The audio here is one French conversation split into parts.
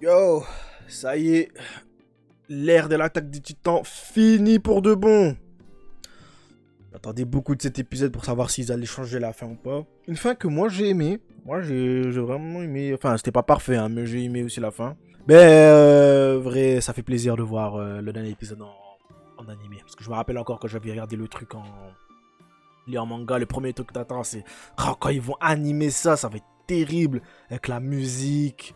Yo, ça y est, l'ère de l'attaque des titans finit pour de bon. J'attendais beaucoup de cet épisode pour savoir s'ils allaient changer la fin ou pas. Une fin que moi j'ai aimé. Moi j'ai vraiment aimé. Enfin, c'était pas parfait, hein, mais j'ai aimé aussi la fin. Mais vrai, ça fait plaisir de voir le dernier épisode en animé. Parce que je me rappelle encore quand j'avais regardé le truc en manga. Le premier truc que t'attends, c'est oh, quand ils vont animer ça, ça va être terrible. Avec la musique.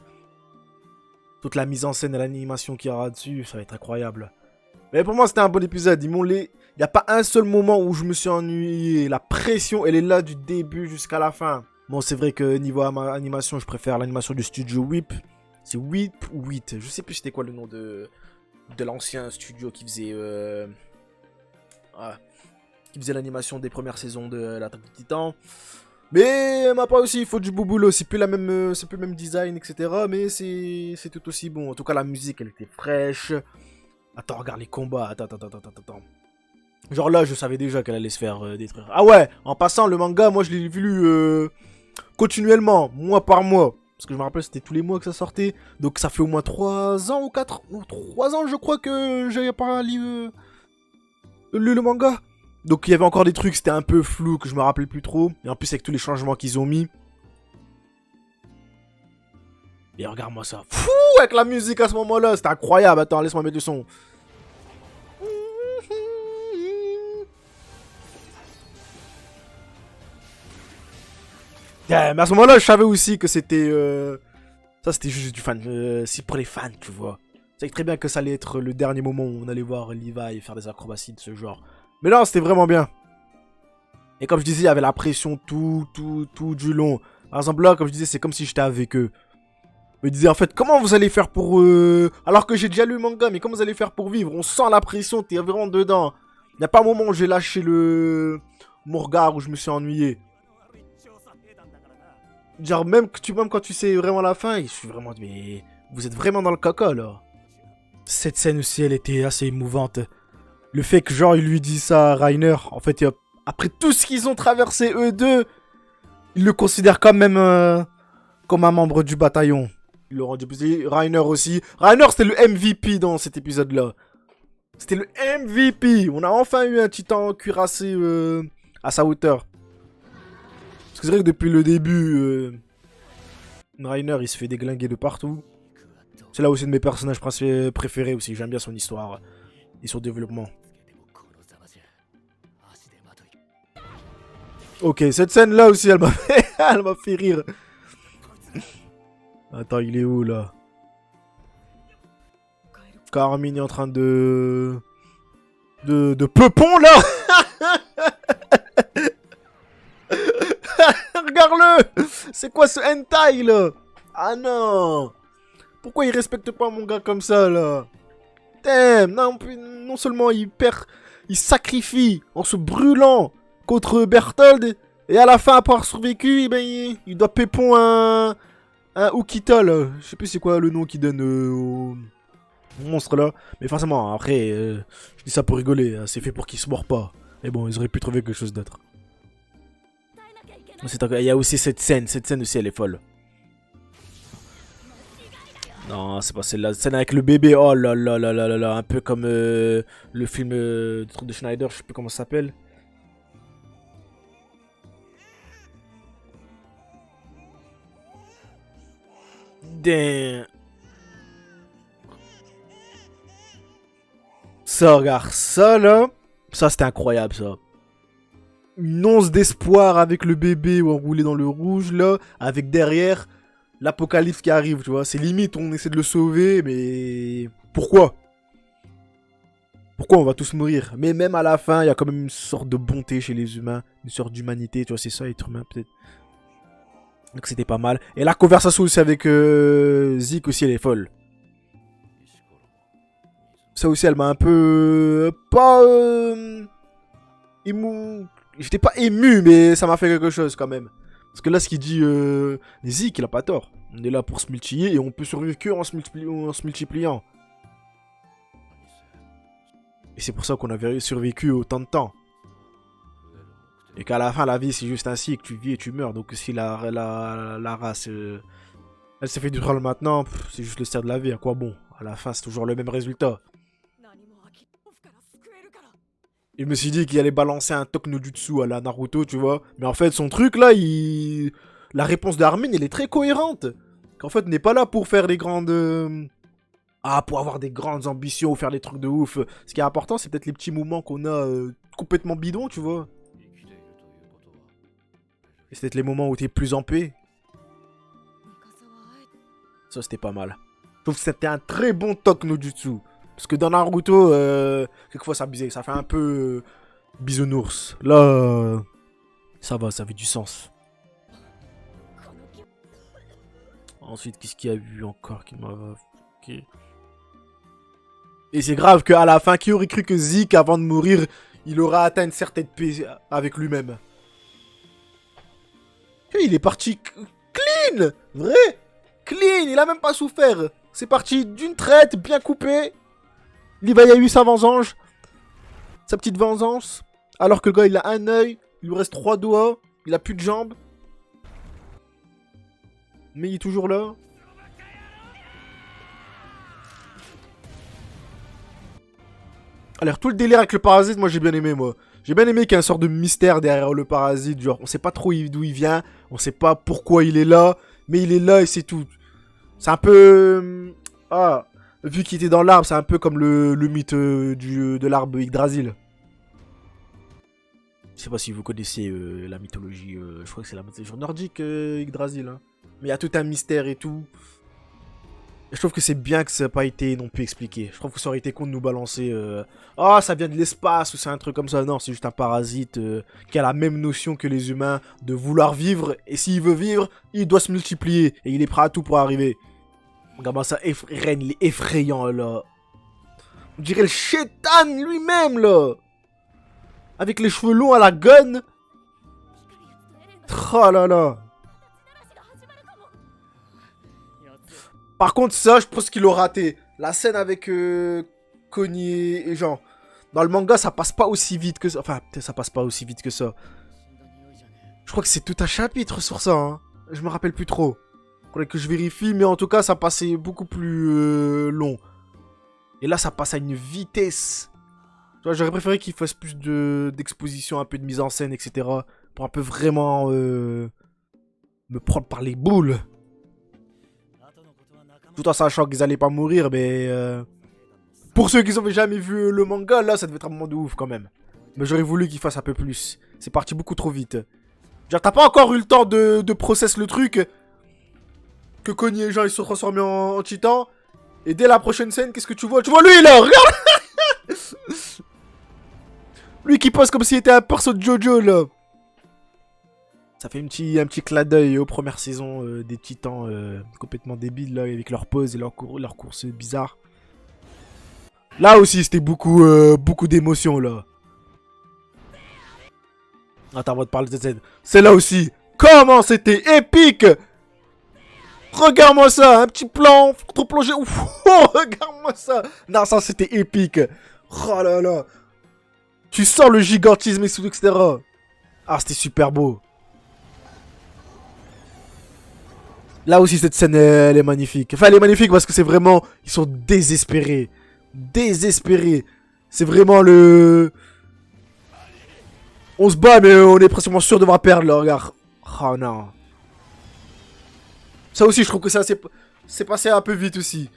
Toute la mise en scène et l'animation qu'il y aura dessus, ça va être incroyable. Mais pour moi, c'était un bon épisode. Il n'y a pas un seul moment où je me suis ennuyé. La pression, elle est là du début jusqu'à la fin. Bon, c'est vrai que niveau animation, je préfère l'animation du studio Whip. C'est Whip ou 8. Je sais plus c'était quoi le nom de l'ancien studio qui faisait... qui faisait l'animation des premières saisons de l'Attaque des Titans. Mais ma part aussi, il faut du beau boulot. C'est plus c'est plus le même design, etc. Mais c'est tout aussi bon. En tout cas, la musique, elle était fraîche. Attends, regarde les combats. Attends. Genre là, je savais déjà qu'elle allait se faire détruire. Ah ouais, en passant, le manga, moi, je l'ai lu continuellement, mois par mois. Parce que je me rappelle, c'était tous les mois que ça sortait. Donc ça fait au moins 3 ans ou 4... 3 ans, je crois que j'avais pas lu le manga. Donc il y avait encore des trucs, c'était un peu flou, que je me rappelle plus trop. Et en plus avec tous les changements qu'ils ont mis. Et regarde-moi ça. Fou, avec la musique à ce moment-là, c'était incroyable. Attends, laisse-moi mettre le son. Yeah, mais à ce moment-là, je savais aussi que c'était... Ça, c'était juste du fan. C'est pour les fans, tu vois. C'est très bien que ça allait être le dernier moment où on allait voir Levi faire des acrobaties de ce genre. Mais non, c'était vraiment bien. Et comme je disais, il y avait la pression tout du long. Par exemple, là, comme je disais, c'est comme si j'étais avec eux. Je me disais, en fait, comment vous allez faire pour... Alors que j'ai déjà lu le manga, mais comment vous allez faire pour vivre? On sent la pression, t'es vraiment dedans. Il n'y a pas un moment où j'ai lâché mon regard, où je me suis ennuyé. Genre, même quand tu sais vraiment la fin, je suis vraiment... Mais vous êtes vraiment dans le caca, là. Cette scène aussi, elle était assez émouvante. Le fait que, genre, il lui dit ça à Reiner, en fait, après tout ce qu'ils ont traversé, eux deux, il le considère quand même comme un membre du bataillon. Il le rend plus. Reiner aussi. Reiner, c'était le MVP dans cet épisode-là. C'était le MVP. On a enfin eu un titan cuirassé à sa hauteur. Parce que c'est vrai que depuis le début, Reiner, il se fait déglinguer de partout. C'est là aussi un de mes personnages préférés aussi. J'aime bien son histoire et son développement. Ok, cette scène-là aussi, elle m'a elle m'a fait rire. Attends, il est où, là? Carmine est en train de peupon, là. Regarde-le. C'est quoi ce hentai, là? Ah non. Pourquoi il respecte pas mon gars comme ça, là? Damn, non seulement il sacrifie en se brûlant contre Berthold, et à la fin, après avoir survécu, eh ben, il doit pépon un Ukita, là. Je sais plus c'est quoi le nom qu'il donne au monstre, là. Mais forcément, après, je dis ça pour rigoler, hein, c'est fait pour qu'il se mord pas. Mais bon, ils auraient pu trouver quelque chose d'autre. Il y a aussi cette scène aussi, elle est folle. Non, c'est pas celle-là. Scène avec le bébé. Oh là là là là là là. Un peu comme le film du truc de Schneider. Je sais plus comment ça s'appelle. Damn. Ça, regarde. Ça, là. Ça, c'était incroyable, ça. Une once d'espoir avec le bébé enroulé dans le rouge, là. Avec derrière l'apocalypse qui arrive, tu vois. C'est limite, on essaie de le sauver, mais... Pourquoi on va tous mourir? Mais même à la fin, il y a quand même une sorte de bonté chez les humains. Une sorte d'humanité, tu vois, c'est ça, être humain, peut-être. Donc c'était pas mal. Et la conversation aussi avec Zeke aussi, elle est folle. Ça aussi, elle m'a un peu... pas... émou... J'étais pas ému, mais ça m'a fait quelque chose quand même. Parce que là, ce qu'il dit, Zeke, il a pas tort. On est là pour se multiplier et on peut survivre que en se multipliant. Et c'est pour ça qu'on avait survécu autant de temps. Et qu'à la fin, la vie, c'est juste ainsi, que tu vis et tu meurs. Donc si la race Elle s'est fait du troll maintenant, c'est juste le cerf de la vie, à quoi bon? À la fin, c'est toujours le même résultat. Je me suis dit qu'il allait balancer un Tok no Jutsu à la Naruto, tu vois. Mais en fait, son truc là, la réponse d'Armin, elle est très cohérente. Qu'en fait, n'est pas là pour faire des grandes. Ah, pour avoir des grandes ambitions ou faire des trucs de ouf. Ce qui est important, c'est peut-être les petits moments qu'on a complètement bidons, tu vois. Et c'est peut-être les moments où t'es plus en paix. Ça, c'était pas mal. Je trouve que c'était un très bon Tok no Jutsu. Parce que dans Naruto, quelquefois ça abusait. Ça fait un peu bisounours. Là, ça va, ça avait du sens. Ensuite, qu'est-ce qu'il y a eu encore qui m'a... Ok. Et c'est grave qu'à la fin, qui aurait cru que Zeke, avant de mourir, il aura atteint une certaine paix avec lui-même. Il est parti clean. Vrai. Clean, il a même pas souffert. C'est parti d'une traite, bien coupée. Levi a eu sa vengeance. Sa petite vengeance. Alors que le gars, il a un œil. Il lui reste 3 doigts. Il a plus de jambes. Mais il est toujours là. Alors, tout le délire avec le parasite, moi, j'ai bien aimé, moi. J'ai bien aimé qu'il y ait un sort de mystère derrière le parasite. Genre, on sait pas trop d'où il vient. On sait pas pourquoi il est là. Mais il est là et c'est tout. C'est un peu... Ah... Vu qu'il était dans l'arbre, c'est un peu comme le mythe de l'arbre Yggdrasil. Je sais pas si vous connaissez la mythologie, je crois que c'est la mythologie nordique Yggdrasil. Hein. Mais il y a tout un mystère et tout. Et je trouve que c'est bien que ça n'a pas été non plus expliqué. Je trouve que ça aurait été con de nous balancer ah, ça vient de l'espace ou c'est un truc comme ça. Non, c'est juste un parasite qui a la même notion que les humains de vouloir vivre. Et s'il veut vivre, il doit se multiplier. Et il est prêt à tout pour arriver. Regarde-moi ça, Ren, il est effrayant, là. On dirait le chétan lui-même, là. Avec les cheveux longs à la gun. Oh là là. Par contre, ça, je pense qu'il l'a raté. La scène avec Connie et Jean. Dans le manga, ça passe pas aussi vite que ça. Enfin, peut-être ça passe pas aussi vite que ça. Je crois que c'est tout un chapitre sur ça, hein. Je me rappelle plus trop. Faudrait que je vérifie, mais en tout cas, ça passait beaucoup plus long. Et là, ça passe à une vitesse. J'aurais préféré qu'il fasse plus d'exposition, un peu de mise en scène, etc. Pour un peu vraiment me prendre par les boules. Tout en sachant qu'ils allaient pas mourir, mais... pour ceux qui n'ont jamais vu le manga, là, ça devait être un moment de ouf quand même. Mais j'aurais voulu qu'il fasse un peu plus. C'est parti beaucoup trop vite. Genre, t'as pas encore eu le temps de process le truc... Que Connie et Jean ils se sont transformés en titan. Et dès la prochaine scène, qu'est-ce que tu vois? Tu vois lui là, regarde. Lui qui pose comme s'il était un perso de Jojo là. Ça fait un petit clin d'œil aux premières saisons des titans complètement débiles là, avec leurs poses et leurs courses bizarres. Là aussi c'était beaucoup d'émotions là. Attends, on va te parler de cette scène. C'est là aussi. Comment c'était épique! Regarde-moi ça, un petit plan, trop plongé. Ouf, oh, regarde-moi ça. Non, ça c'était épique. Oh là là. Tu sens le gigantisme et tout, etc. Ah, c'était super beau. Là aussi, cette scène, elle est magnifique. Enfin, elle est magnifique parce que c'est vraiment... Ils sont désespérés. Désespérés. C'est vraiment le... On se bat, mais on est presque sûr de devoir perdre, là, regarde. Oh non. Ça aussi, je trouve que ça c'est passé un peu vite aussi.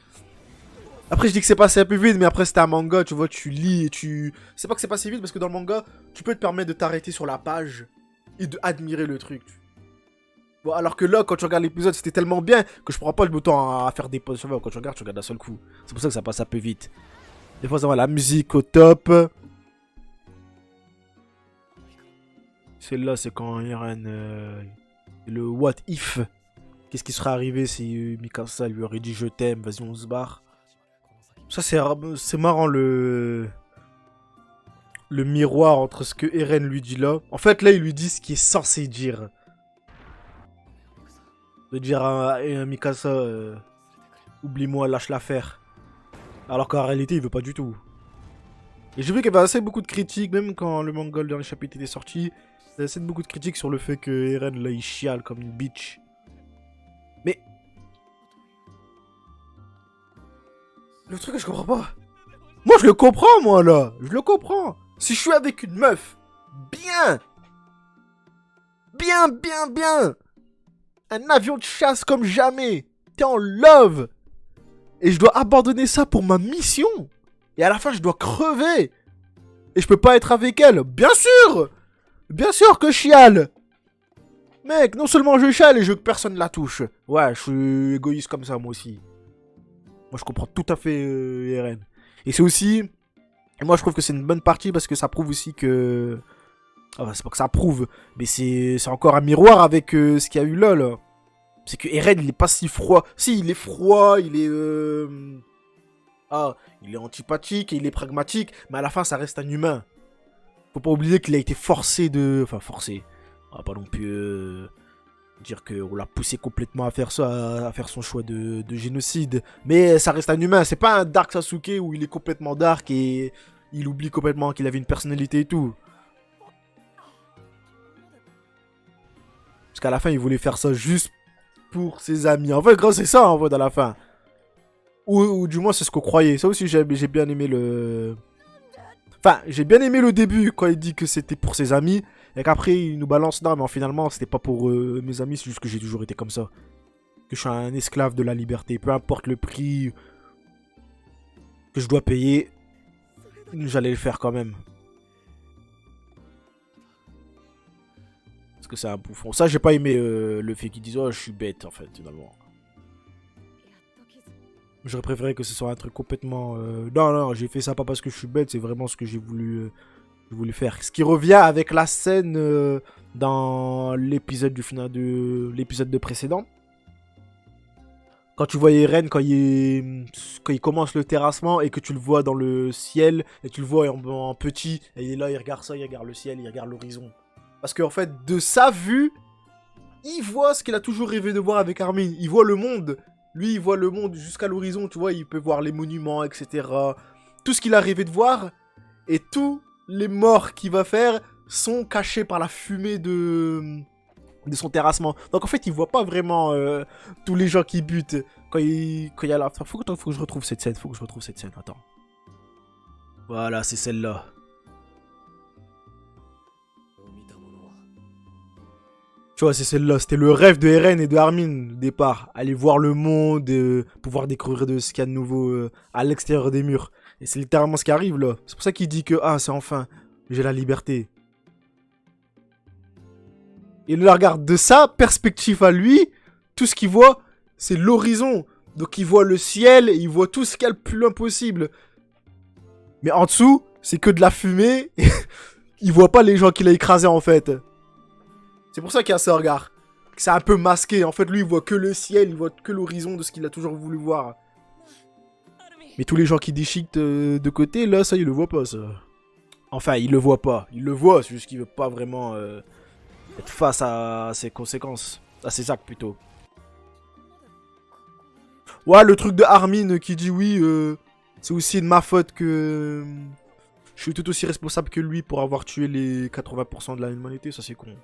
Après, je dis que c'est passé un peu vite, mais après, c'était un manga, tu vois, tu lis et tu... C'est pas que c'est passé vite, parce que dans le manga, tu peux te permettre de t'arrêter sur la page et d'admirer le truc. Bon, alors que là, quand tu regardes l'épisode, c'était tellement bien que je prends pas le temps à faire des pauses. Quand tu regardes d'un seul coup. C'est pour ça que ça passe un peu vite. Des fois, ça va, la musique au top. Celle-là, c'est quand Eren... le what if... Qu'est-ce qui serait arrivé si Mikasa lui aurait dit je t'aime, vas-y on se barre. Ça c'est marrant le miroir entre ce que Eren lui dit là. En fait là il lui dit ce qu'il est censé dire. De dire à Mikasa oublie-moi, lâche l'affaire. Alors qu'en réalité il veut pas du tout. Et j'ai vu qu'il y avait assez beaucoup de critiques, même quand le manga le dernier chapitre était sorti. Il y avait assez beaucoup de critiques sur le fait que Eren là il chiale comme une bitch. Mais Le truc que je comprends pas. Moi, je le comprends, moi, là. Je le comprends. Si je suis avec une meuf, bien, bien, un avion de chasse comme jamais, t'es en love, et je dois abandonner ça pour ma mission, et à la fin, je dois crever, et je peux pas être avec elle. Bien sûr que je chiale. Mec, non seulement je chiale et je veux que personne la touche. Ouais, je suis égoïste comme ça, moi aussi. Moi, je comprends tout à fait Eren. Et c'est aussi... Et moi, je trouve que c'est une bonne partie parce que ça prouve aussi que... Ah, c'est pas que ça prouve, mais c'est encore un miroir avec ce qu'il y a eu là. C'est que Eren, il est pas si froid. Si, il est froid, il est... Ah, il est antipathique et il est pragmatique, mais à la fin, ça reste un humain. Faut pas oublier qu'il a été forcé de... Enfin, forcé. On va pas non plus dire qu'on l'a poussé complètement à faire ça, à faire son choix de génocide. Mais ça reste un humain, c'est pas un Dark Sasuke où il est complètement dark et il oublie complètement qu'il avait une personnalité et tout. Parce qu'à la fin, il voulait faire ça juste pour ses amis. En fait, gros, c'est ça, en fait, à la fin. Ou du moins, c'est ce qu'on croyait. Ça aussi, j'ai bien aimé le... Enfin, j'ai bien aimé le début, quand il dit que c'était pour ses amis. Et qu'après, il nous balance, non, mais finalement, c'était pas pour mes amis, c'est juste que j'ai toujours été comme ça. Que je suis un esclave de la liberté. Peu importe le prix que je dois payer, j'allais le faire quand même. Parce que c'est un bouffon. Ça, j'ai pas aimé le fait qu'ils disent, oh, je suis bête, en fait, finalement. J'aurais préféré que ce soit un truc complètement... Non, j'ai fait ça pas parce que je suis bête, c'est vraiment ce que j'ai voulu faire. Ce qui revient avec la scène dans l'épisode du final de l'épisode de précédent. Quand tu vois Eren, quand il commence le terrassement et que tu le vois dans le ciel, et tu le vois en petit, et il est là, il regarde ça, il regarde le ciel, il regarde l'horizon. Parce qu'en fait, de sa vue, il voit ce qu'il a toujours rêvé de voir avec Armin. Il voit le monde. Lui, il voit le monde jusqu'à l'horizon, tu vois, il peut voir les monuments, etc. Tout ce qu'il a rêvé de voir, et tous les morts qu'il va faire sont cachés par la fumée de son terrassement. Donc en fait, il voit pas vraiment tous les gens qui butent quand il y a la... Faut que je retrouve cette scène, attends. Voilà, c'est celle-là. Tu vois, c'est celle-là. C'était le rêve de Eren et de Armin au départ. Aller voir le monde, pouvoir découvrir de ce qu'il y a de nouveau à l'extérieur des murs. Et c'est littéralement ce qui arrive là. C'est pour ça qu'il dit que, ah, c'est enfin, j'ai la liberté. Il le regarde de sa perspective à lui. Tout ce qu'il voit, c'est l'horizon. Donc il voit le ciel et il voit tout ce qu'il y a le plus loin possible. Mais en dessous, c'est que de la fumée. Il voit pas les gens qu'il a écrasés en fait. C'est pour ça qu'il y a ce regard. C'est un peu masqué. En fait, lui, il voit que le ciel, il voit que l'horizon de ce qu'il a toujours voulu voir. Mais tous les gens qui déchiquent de côté, là, ça, il le voit pas, ça. Enfin, il le voit pas. Il le voit, c'est juste qu'il veut pas vraiment être face à ses conséquences. À ses actes, plutôt. Ouais, le truc de Armin qui dit oui, c'est aussi de ma faute que... je suis tout aussi responsable que lui pour avoir tué les 80% de la humanité, ça c'est con.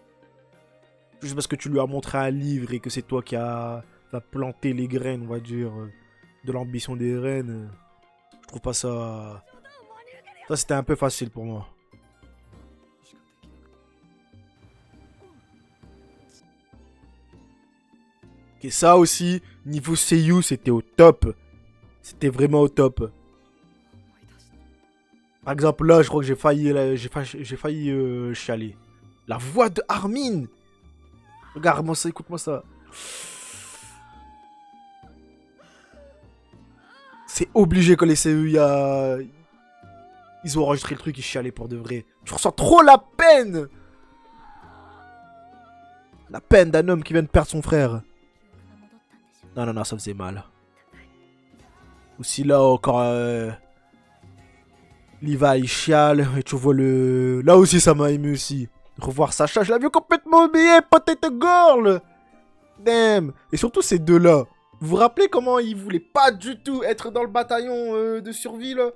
Juste parce que tu lui as montré un livre et que c'est toi qui a planté les graines, on va dire, de l'ambition des reines. Je trouve pas ça... Ça, c'était un peu facile pour moi. Et ça aussi, niveau Seiyu, c'était au top. C'était vraiment au top. Par exemple, là, je crois que j'ai failli chialer. La voix de Armin. Regarde-moi ça, écoute-moi ça. C'est obligé que les CE, ils ont enregistré le truc, ils chialaient pour de vrai. Tu ressens trop la peine. La peine d'un homme qui vient de perdre son frère. Non, ça faisait mal. Aussi là, encore... Levi, il chiale, et tu vois le... Là aussi, ça m'a ému aussi. Revoir Sacha, je l'ai vu complètement oublié, Potato Girl. Damn. Et surtout ces deux-là. Vous vous rappelez comment ils voulaient pas du tout être dans le bataillon de survie, là?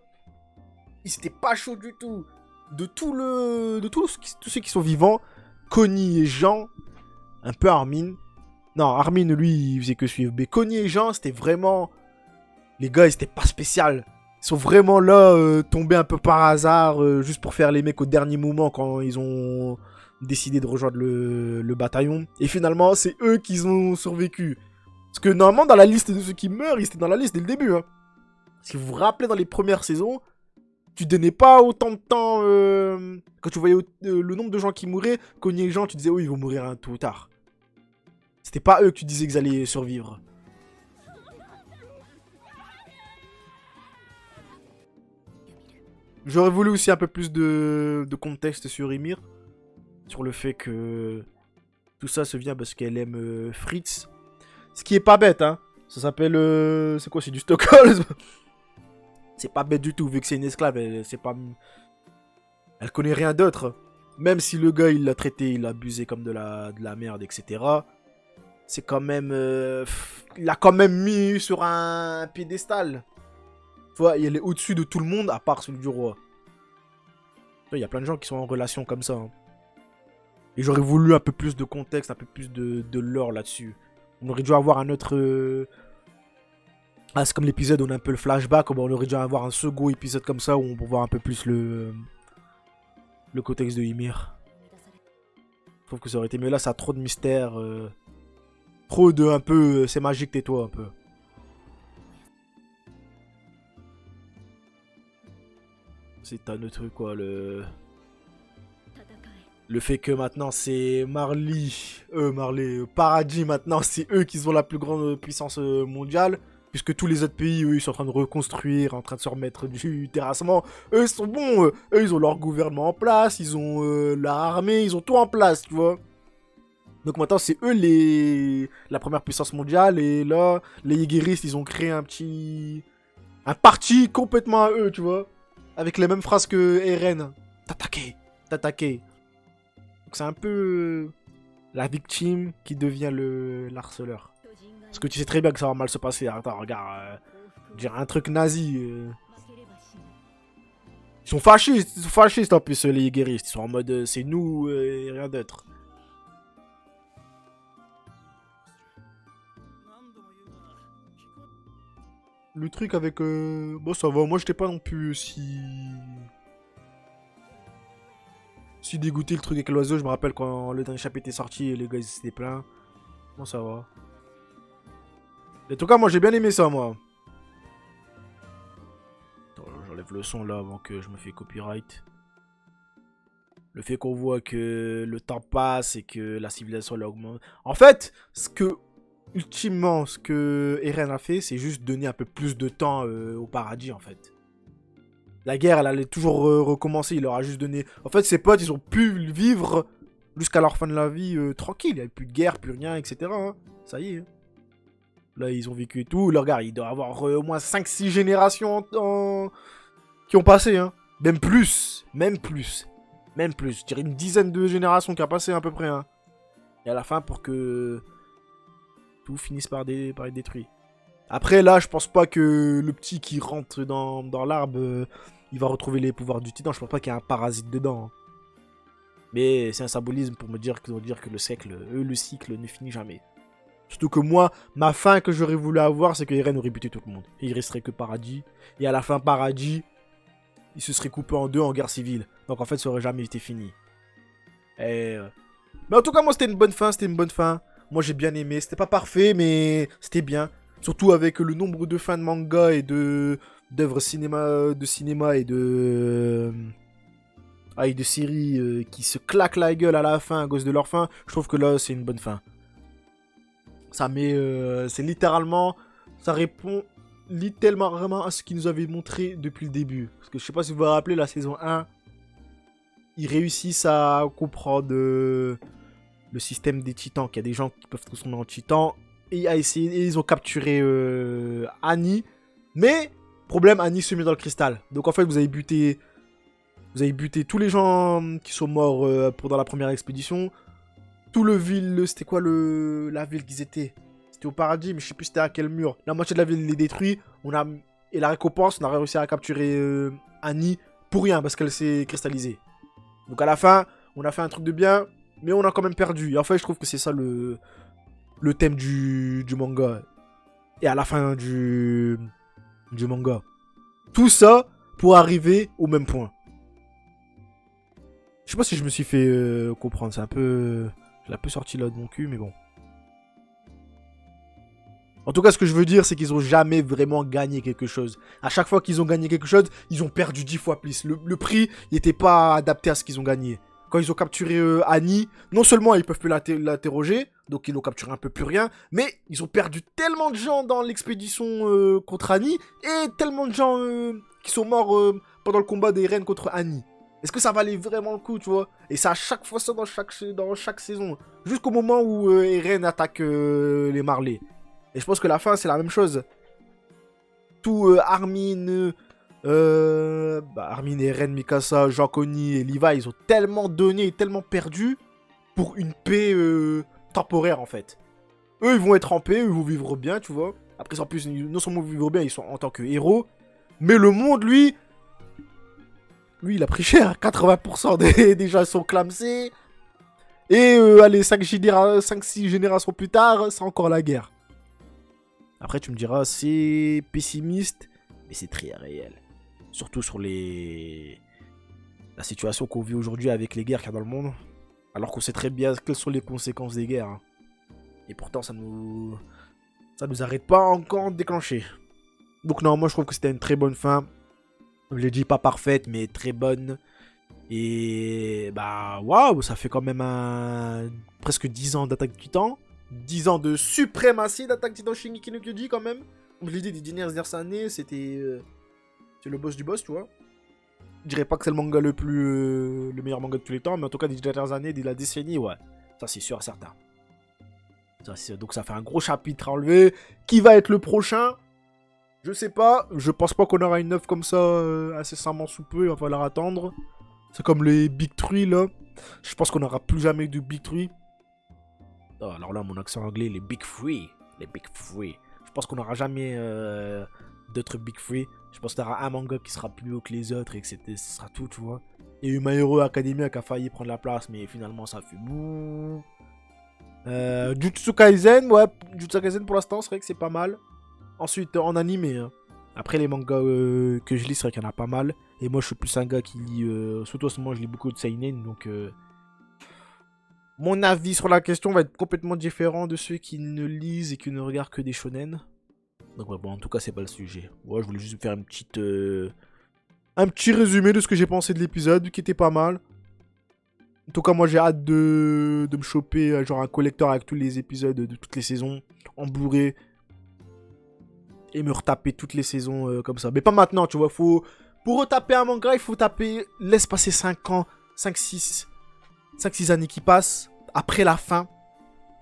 Ils étaient pas chauds du tout. De tous ceux qui sont vivants, Connie et Jean, un peu Armin. Non, Armin, lui, il faisait que suivre. Mais Connie et Jean, c'était vraiment Les gars, ils étaient pas spécial. Ils sont vraiment là, tombés un peu par hasard, juste pour faire les mecs au dernier moment quand ils ont décidé de rejoindre le bataillon. Et finalement, c'est eux qui ont survécu. Parce que normalement, dans la liste de ceux qui meurent, ils étaient dans la liste dès le début. Hein. Si vous vous rappelez, dans les premières saisons, tu donnais pas autant de temps. Quand tu voyais le nombre de gens qui mouraient, cogner les gens, tu disais, oh, ils vont mourir un tôt ou tard. C'était pas eux que tu disais qu'ils allaient survivre. J'aurais voulu aussi un peu plus de contexte sur Ymir. Sur le fait que tout ça se vient parce qu'elle aime Fritz. Ce qui est pas bête, hein. Ça s'appelle... c'est quoi, c'est du Stockholm. C'est pas bête du tout, vu que c'est une esclave, elle connaît rien d'autre. Même si le gars, il l'a traité, il l'a abusé comme de la merde, etc. C'est quand même... il l'a quand même mis sur un piédestal. Tu vois, il est au-dessus de tout le monde, à part celui du roi. Il y a plein de gens qui sont en relation comme ça. Hein. Et j'aurais voulu un peu plus de contexte, un peu plus de lore là-dessus. On aurait dû avoir un autre... Ah, c'est comme l'épisode où on a un peu le flashback. On aurait dû avoir un second épisode comme ça où on peut voir un peu plus le contexte de Ymir. Je trouve que ça aurait été mieux. Là, ça a trop de mystère. Trop de un peu... c'est magique, tais-toi un peu. C'est un autre truc, quoi. Le fait que maintenant, c'est Paradis, maintenant, c'est eux qui ont la plus grande puissance mondiale. Puisque tous les autres pays, eux, ils sont en train de reconstruire, en train de se remettre du terrassement. Eux, ils sont bons. Eux, ils ont leur gouvernement en place. Ils ont leur armée. Ils ont tout en place, tu vois. Donc maintenant, c'est eux la première puissance mondiale. Et là, les Jägeristes, ils ont créé un parti complètement à eux, tu vois. Avec les mêmes phrases que Eren. T'attaquer. Donc c'est un peu la victime qui devient l'harceleur. Parce que tu sais très bien que ça va mal se passer. Attends, regarde. Dire un truc nazi. Ils sont fascistes en plus, les guéristes. Ils sont en mode c'est nous et rien d'autre. Le truc avec... Bon, ça va. Moi, j'étais pas non plus si dégoûté le truc avec l'oiseau. Je me rappelle quand le dernier chapitre était sorti et les gars, ils étaient pleins. Bon, ça va. En tout cas, moi, j'ai bien aimé ça, moi. Attends, j'enlève le son, là, avant que je me fais copyright. Le fait qu'on voit que le temps passe et que la civilisation, elle augmente. En fait, ultimement, ce que Eren a fait, c'est juste donner un peu plus de temps au paradis, en fait. La guerre, elle allait toujours recommencer. Il leur a juste donné... En fait, ses potes, ils ont pu vivre jusqu'à leur fin de la vie tranquille. Il n'y avait plus de guerre, plus rien, etc. Hein. Ça y est. Là, ils ont vécu et tout. Là, regarde, il doit y avoir au moins 5-6 générations qui ont passé. Hein. Même plus. Je dirais une dizaine de générations qui a passé à peu près. Hein. Et à la fin, pour que tout finisse par être détruit. Après, là, je pense pas que le petit qui rentre dans l'arbre, il va retrouver les pouvoirs du titan. Je pense pas qu'il y a un parasite dedans. Hein. Mais c'est un symbolisme pour me dire que le cycle ne finit jamais. Surtout que moi, ma fin que j'aurais voulu avoir, c'est que Eren aurait buté tout le monde. Et il resterait que Paradis. Et à la fin, Paradis, il se serait coupé en deux en guerre civile. Donc en fait, ça aurait jamais été fini. Mais en tout cas, moi, c'était une bonne fin. Moi, j'ai bien aimé. C'était pas parfait, mais c'était bien. Surtout avec le nombre de fins de manga et d'œuvres de cinéma et de séries qui se claquent la gueule à la fin à cause de leur fin. Je trouve que là, c'est une bonne fin. Ça met... c'est littéralement... Ça répond littéralement vraiment à ce qu'ils nous avaient montré depuis le début. Parce que je sais pas si vous vous rappelez, la saison 1, ils réussissent à comprendre le système des titans. Qu'il y a des gens qui peuvent transformer en titans. Et ils ont capturé Annie. Mais, problème, Annie se met dans le cristal. Donc en fait, vous avez buté tous les gens qui sont morts pendant la première expédition. Tout le ville, c'était quoi la ville qu'ils étaient? C'était au paradis, mais je sais plus c'était à quel mur. La moitié de la ville est détruite. Et la récompense, on a réussi à capturer Annie pour rien, parce qu'elle s'est cristallisée. Donc à la fin, on a fait un truc de bien, mais on a quand même perdu. Et en fait, je trouve que c'est ça le thème du manga. Et à la fin du manga. Tout ça pour arriver au même point. Je sais pas si je me suis fait comprendre. C'est un peu... Je l'ai un peu sorti là de mon cul, mais bon. En tout cas, ce que je veux dire, c'est qu'ils ont jamais vraiment gagné quelque chose. À chaque fois qu'ils ont gagné quelque chose, ils ont perdu 10 fois plus. Le prix n'était pas adapté à ce qu'ils ont gagné. Quand ils ont capturé Annie, non seulement ils peuvent plus l'interroger, donc ils l'ont capturé un peu plus rien, mais ils ont perdu tellement de gens dans l'expédition contre Annie, et tellement de gens qui sont morts pendant le combat des reines contre Annie. Est-ce que ça valait vraiment le coup, tu vois? Et c'est à chaque fois ça dans chaque saison. Jusqu'au moment où Eren attaque les Marley. Et je pense que la fin, c'est la même chose. Tout Armin, Armin, Eren, Mikasa, Jean Conny et Levi, ils ont tellement donné et tellement perdu pour une paix temporaire, en fait. Eux, ils vont être en paix, eux, ils vont vivre bien, tu vois. Après, en plus, non seulement vivre bien, ils sont en tant que héros. Mais le monde, lui, il a pris cher. 80% des gens sont clamsés. Et allez, 5-6 générations plus tard, c'est encore la guerre. Après, tu me diras, c'est pessimiste, mais c'est très réel. Surtout sur la situation qu'on vit aujourd'hui avec les guerres qu'il y a dans le monde. Alors qu'on sait très bien quelles sont les conséquences des guerres. Hein. Et pourtant, ça nous arrête pas encore de déclencher. Donc non, moi je trouve que c'était une très bonne fin. Je l'ai dit, pas parfaite, mais très bonne. Et bah, waouh, ça fait quand même presque 10 ans d'Attaque du Titan. 10 ans de suprématie d'Attaque Titan Shingeki no Kyojin quand même. Comme je l'ai dit, les dernières années, c'était c'est le boss du boss, tu vois. Je dirais pas que c'est le manga le meilleur manga de tous les temps, mais en tout cas des dernières années, de la décennie, ouais. Ça c'est sûr et certain. Donc ça fait un gros chapitre à enlever. Qui va être le prochain? Je sais pas. Je pense pas qu'on aura une œuvre comme ça incessamment sous peu. Il va falloir attendre. C'est comme les Big Three là. Je pense qu'on n'aura plus jamais de Big Three. Oh, alors là, mon accent anglais, les Big Three. Les Big Three. Je pense qu'on n'aura jamais d'autres Big Three. Je pense qu'il y aura un manga qui sera plus haut que les autres et que ce sera tout, tu vois. Il y a eu My Hero Academia qui a failli prendre la place, mais finalement ça fait bouh. Jujutsu Kaisen, ouais, Jujutsu Kaisen pour l'instant, c'est vrai que c'est pas mal. Ensuite, en animé, hein. Après les mangas que je lis, c'est vrai qu'il y en a pas mal. Et moi, je suis plus un gars qui lit, surtout en ce moment, je lis beaucoup de seinen, donc mon avis sur la question va être complètement différent de ceux qui ne lisent et qui ne regardent que des shonen. Donc ouais, bon, en tout cas, c'est pas le sujet. Ouais, je voulais juste faire un petit résumé de ce que j'ai pensé de l'épisode, qui était pas mal. En tout cas, moi, j'ai hâte de me choper genre un collector avec tous les épisodes de toutes les saisons en Blu-ray et me retaper toutes les saisons comme ça. Mais pas maintenant, tu vois. Pour retaper un manga, il faut taper. Laisse passer 5 ans, 5-6 années qui passent après la fin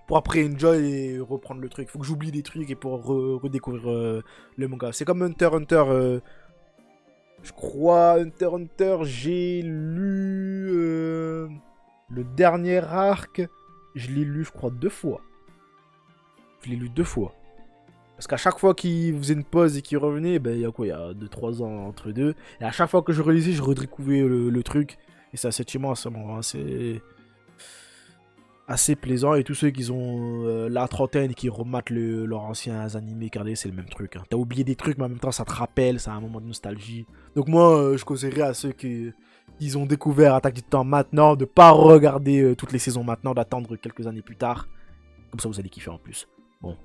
pour après enjoy et reprendre le truc. Faut que j'oublie des trucs et pour redécouvrir le manga. C'est comme Hunter x Hunter. Je crois Hunter x Hunter, j'ai lu le dernier arc. Je l'ai lu, je crois, 2 fois. Je l'ai lu 2 fois. Parce qu'à chaque fois qu'il faisait une pause et qu'il revenait, ben, il y a quoi? Il y a 2-3 ans entre deux. Et à chaque fois que je relisais, je redécouvrais le truc. Et c'est effectivement assez plaisant. Et tous ceux qui ont la trentaine et qui rematent leurs anciens animés regardez, c'est le même truc. Hein. T'as oublié des trucs, mais en même temps, ça te rappelle. C'est un moment de nostalgie. Donc moi, je conseillerais à ceux qui ont découvert Attaque du Titan maintenant de pas regarder toutes les saisons maintenant, d'attendre quelques années plus tard. Comme ça, vous allez kiffer en plus. Bon.